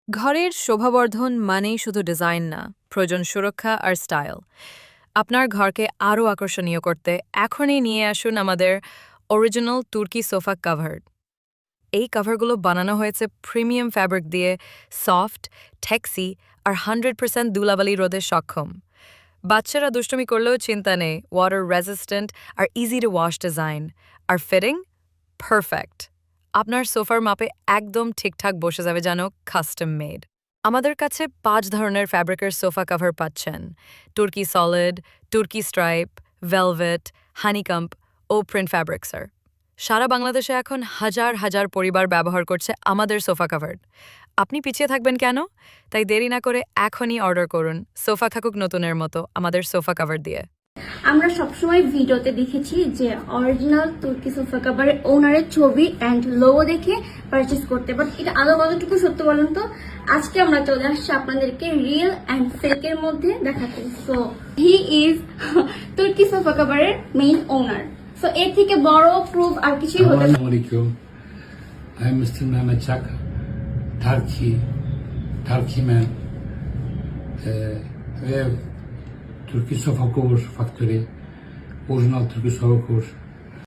ঘরের শোভাবর্ধন মানেই শুধু ডিজাইন না, প্রয়োজন সুরক্ষা আর স্টাইল। আপনার ঘরকে আরও আকর্ষণীয় করতে এখনই নিয়ে আসুন আমাদের অরিজিনাল তুর্কি সোফা কভার। এই কভারগুলো বানানো হয়েছে প্রিমিয়াম ফ্যাব্রিক দিয়ে, সফট, টেক্সি আর 100% ধুলাবালি রোধে সক্ষম। বাচ্চারা দুষ্টুমি করলেও চিন্তা নেই, ওয়াটার রেজিস্ট্যান্ট আর ইজি টু ওয়াশ ডিজাইন। আর ফিটিং পারফেক্ট। আপনার সোফার মাপে একদম ঠিকঠাক বসে যাবে, যেন কাস্টম মেড। আমাদের কাছে 5 ধরনের ফ্যাব্রিকের সোফা কভার পাচ্ছেন: তুর্কি সলিড, তুর্কি স্ট্রাইপ, ভেলভেট, হানিকম্প ও প্রিন্ট ফ্যাব্রিক্সের। সারা বাংলাদেশে এখন হাজার হাজার পরিবার ব্যবহার করছে আমাদের সোফা কভার। আপনি পিছিয়ে থাকবেন কেন? তাই দেরি না করে এখনই অর্ডার করুন, সোফা থাকুক নতুনের মতো আমাদের সোফা কভার দিয়ে। আমরা সবসময় ভিডিওতে দেখেছি যে অরিজিনাল তুর্কি সোফা কাভারের ওনারের ছবি অ্যান্ড লোগো দেখে পারচেস করতে, বাট এটা আদৌ কতটুকু সত্য বলুন তো? আজকে আমরা চলে আসছি আপনাদেরকে রিয়েল অ্যান্ড ফেকের মধ্যে দেখাতে। সো হি ইজ তুর্কি সোফা কাভারের মেইন ওনার। সো এর থেকে বড় প্রুফ আর কিছুই হতে পারে না। Assalamualaikum. I'm Mr. Mehmet Chak, Turkey man. We have Turkey Sofa Cover Factory, original Turkey Sofa Cover.